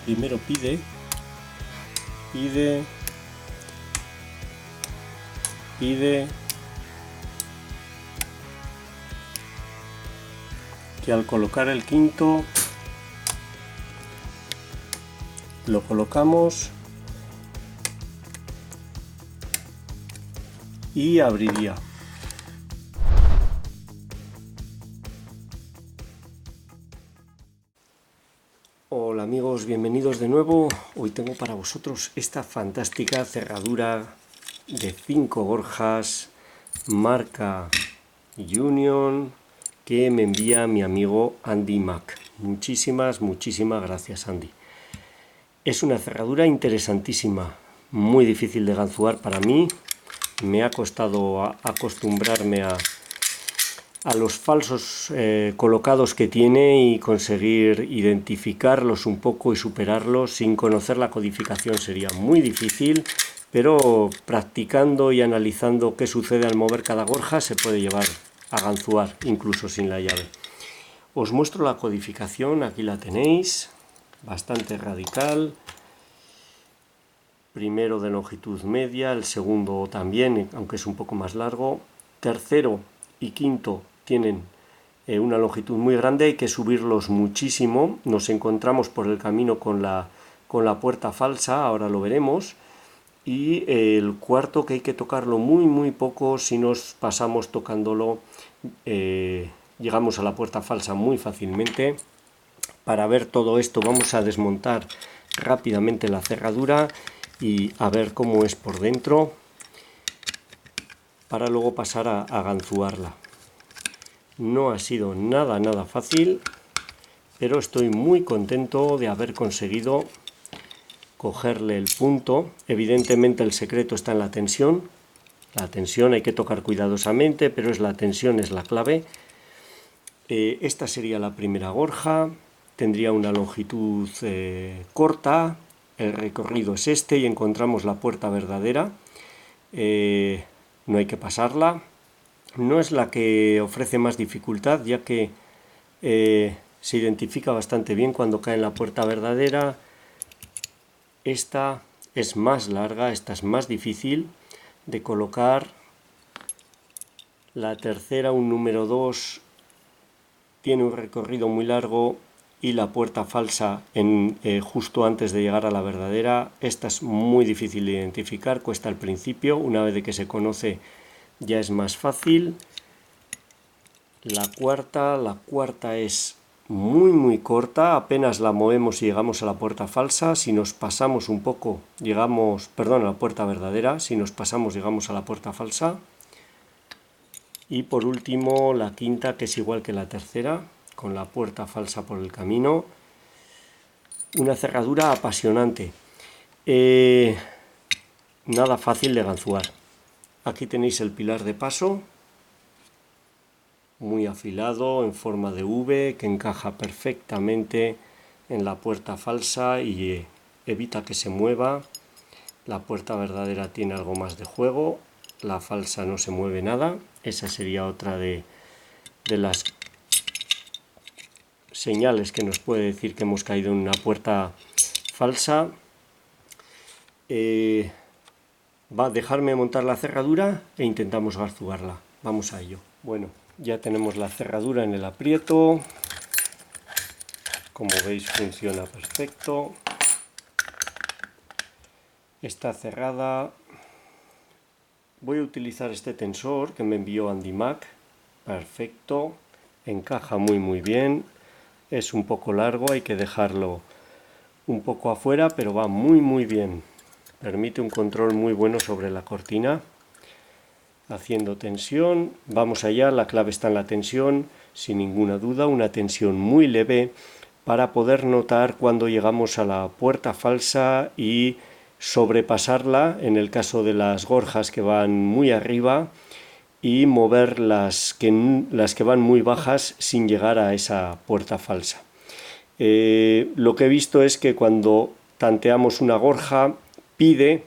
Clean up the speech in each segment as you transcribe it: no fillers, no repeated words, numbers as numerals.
Primero pide, pide, pide, que al colocar el quinto lo colocamos y abriría. Hola amigos, bienvenidos de nuevo. Hoy tengo para vosotros esta fantástica cerradura de 5 gorjas marca Union que me envía mi amigo Andy Mac. Muchísimas gracias, Andy. Es una cerradura interesantísima, muy difícil de ganzuar para mí. Me ha costado acostumbrarme a los falsos colocados que tiene y conseguir identificarlos un poco y superarlos. Sin conocer la codificación sería muy difícil, pero practicando y analizando qué sucede al mover cada gorja se puede llevar a ganzuar incluso sin la llave. Os muestro la codificación, aquí la tenéis, bastante radical. Primero de longitud media, el segundo también, aunque es un poco más largo. Tercero y quinto tienen una longitud muy grande, hay que subirlos muchísimo. Nos encontramos por el camino con la puerta falsa, ahora lo veremos. Y el cuarto, que hay que tocarlo muy poco. Si nos pasamos tocándolo, llegamos a la puerta falsa muy fácilmente. Para ver todo esto vamos a desmontar rápidamente la cerradura y a ver cómo es por dentro, para luego pasar a ganzuarla. No ha sido nada fácil, pero estoy muy contento de haber conseguido cogerle el punto. Evidentemente el secreto está en la tensión. La tensión hay que tocar cuidadosamente, pero la tensión es la clave. Esta sería la primera gorja. Tendría una longitud corta. El recorrido es este y encontramos la puerta verdadera. No hay que pasarla. No es la que ofrece más dificultad, ya que se identifica bastante bien cuando cae en la puerta verdadera. Esta es más larga, esta es más difícil de colocar. La tercera, un número 2, tiene un recorrido muy largo y la puerta falsa justo antes de llegar a la verdadera. Esta es muy difícil de identificar, cuesta al principio. Una vez de que se conoce ya es más fácil. La cuarta es muy corta, apenas la movemos y llegamos a la puerta falsa. Si nos pasamos un poco, a la puerta verdadera. Si nos pasamos, llegamos a la puerta falsa. Y por último, la quinta, que es igual que la tercera, con la puerta falsa por el camino. Una cerradura apasionante. Nada fácil de ganzuar. Aquí tenéis el pilar de paso, muy afilado, en forma de V, que encaja perfectamente en la puerta falsa y evita que se mueva. La puerta verdadera tiene algo más de juego, la falsa no se mueve nada. Esa sería otra de las señales que nos puede decir que hemos caído en una puerta falsa. Va a dejarme montar la cerradura e intentamos ganzuarla. Vamos a ello. Bueno, ya tenemos la cerradura en el aprieto. Como veis, funciona perfecto. Está cerrada. Voy a utilizar este tensor que me envió Andy Mac. Perfecto. Encaja muy bien. Es un poco largo, hay que dejarlo un poco afuera, pero va muy bien. Permite un control muy bueno sobre la cortina. Haciendo tensión, vamos allá, la clave está en la tensión, sin ninguna duda, una tensión muy leve para poder notar cuando llegamos a la puerta falsa y sobrepasarla en el caso de las gorjas que van muy arriba, y mover las que van muy bajas sin llegar a esa puerta falsa. Lo que he visto es que cuando tanteamos una gorja, pide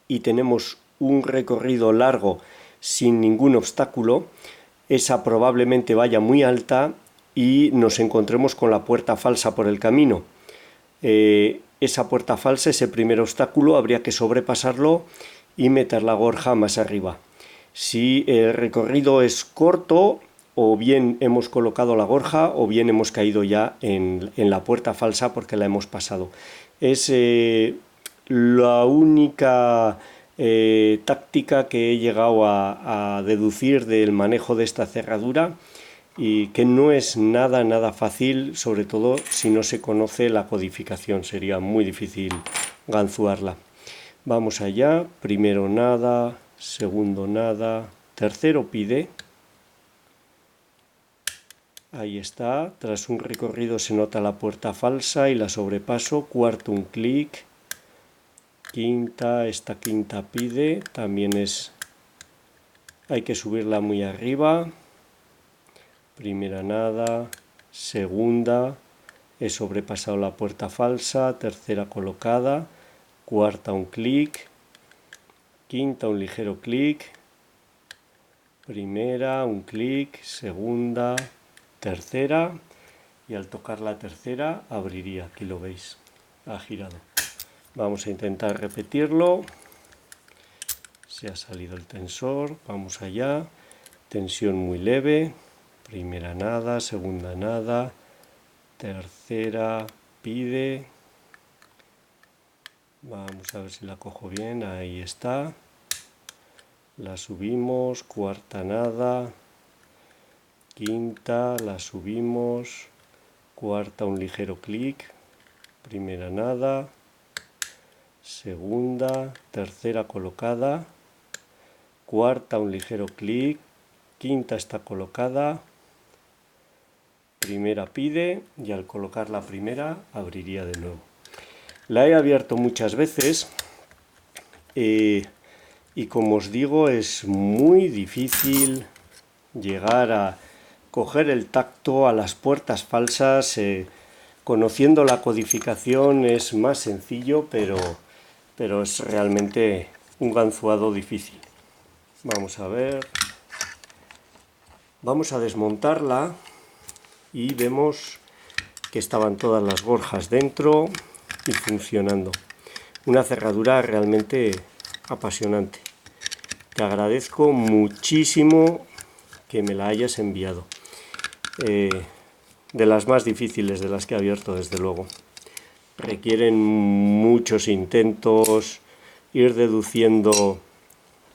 y tenemos un recorrido largo sin ningún obstáculo, esa probablemente vaya muy alta y nos encontremos con la puerta falsa por el camino. esa puerta falsa, ese primer obstáculo, habría que sobrepasarlo y meter la gorja más arriba. Si el recorrido es corto, o bien hemos colocado la gorja o bien hemos caído ya en la puerta falsa porque la hemos pasado. Es la única táctica que he llegado a deducir del manejo de esta cerradura, y que no es nada fácil, sobre todo si no se conoce la codificación. Sería muy difícil ganzuarla. Vamos allá. Primero nada, segundo nada, tercero pide. Ahí está. Tras un recorrido se nota la puerta falsa y la sobrepaso. Cuarto un clic. Quinta, esta quinta pide. También hay que subirla muy arriba. Primera nada, segunda, he sobrepasado la puerta falsa, tercera colocada, cuarta un clic, quinta un ligero clic, primera un clic, segunda, tercera, y al tocar la tercera abriría, aquí lo veis, ha girado. Vamos a intentar repetirlo. Se ha salido el tensor, vamos allá, tensión muy leve. Primera nada, segunda nada, tercera pide. Vamos a ver si la cojo bien, ahí está. La subimos, cuarta nada, quinta, la subimos, cuarta un ligero clic, primera nada, segunda, tercera colocada, cuarta un ligero clic, quinta está colocada, primera pide, y al colocar la primera abriría de nuevo. La he abierto muchas veces y como os digo, es muy difícil llegar a coger el tacto a las puertas falsas. Conociendo la codificación es más sencillo, pero es realmente un ganzuado difícil. Vamos a ver. Vamos a desmontarla. Y vemos que estaban todas las gorjas dentro y funcionando. Una cerradura realmente apasionante. Te agradezco muchísimo que me la hayas enviado. De las más difíciles de las que he abierto, desde luego. Requieren muchos intentos, ir deduciendo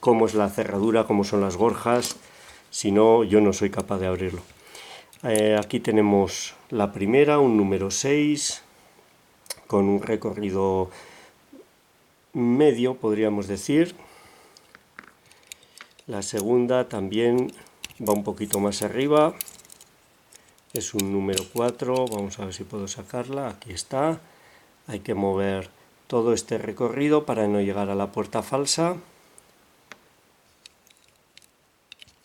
cómo es la cerradura, cómo son las gorjas. Si no, yo no soy capaz de abrirlo. Aquí tenemos la primera, un número 6, con un recorrido medio, podríamos decir. La segunda también va un poquito más arriba, es un número 4, vamos a ver si puedo sacarla, aquí está. Hay que mover todo este recorrido para no llegar a la puerta falsa.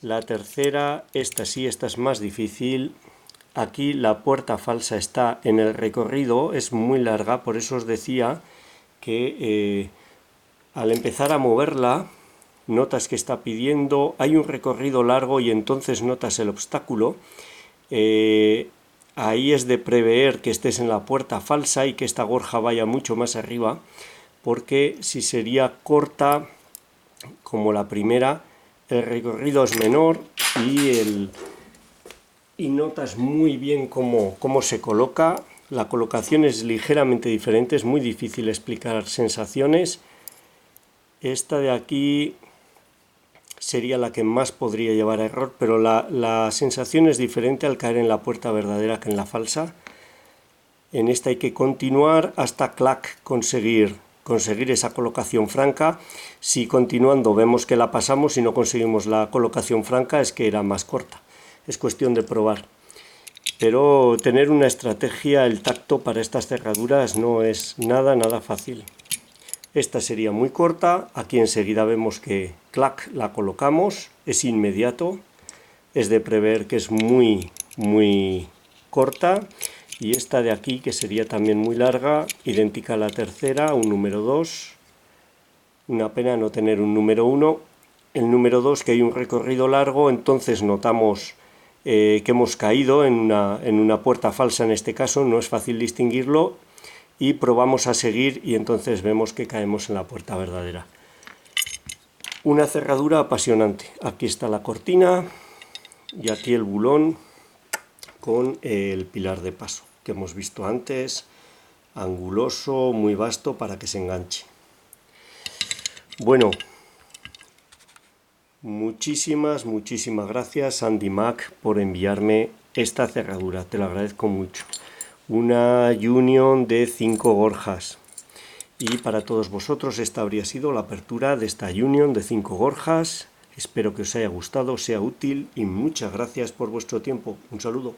La tercera, esta sí, esta es más difícil. Aquí la puerta falsa está en el recorrido, es muy larga, por eso os decía que al empezar a moverla, notas que está pidiendo, hay un recorrido largo y entonces notas el obstáculo. Ahí es de prever que estés en la puerta falsa y que esta gorja vaya mucho más arriba, porque si sería corta como la primera, el recorrido es menor y notas muy bien cómo se coloca. La colocación es ligeramente diferente, es muy difícil explicar sensaciones. Esta de aquí sería la que más podría llevar a error, pero la sensación es diferente al caer en la puerta verdadera que en la falsa. En esta hay que continuar hasta clac, conseguir esa colocación franca. Si continuando vemos que la pasamos y no conseguimos la colocación franca, es que era más corta. Es cuestión de probar. Pero tener una estrategia, el tacto para estas cerraduras no es nada fácil. Esta sería muy corta, aquí enseguida vemos que clac, la colocamos, es inmediato, es de prever que es muy corta. Y esta de aquí, que sería también muy larga, idéntica a la tercera, un número 2. Una pena no tener un número 1. El número 2, que hay un recorrido largo, entonces notamos que hemos caído en una puerta falsa en este caso, no es fácil distinguirlo. y probamos a seguir y entonces vemos que caemos en la puerta verdadera. Una cerradura apasionante. Aquí está la cortina y aquí el bulón con el pilar de paso que hemos visto antes, anguloso, muy vasto para que se enganche. Bueno, muchísimas gracias Andy Mac por enviarme esta cerradura, te lo agradezco mucho. Una Union de 5 gorjas. Y para todos vosotros esta habría sido la apertura de esta Union de 5 gorjas. Espero que os haya gustado, sea útil y muchas gracias por vuestro tiempo. Un saludo.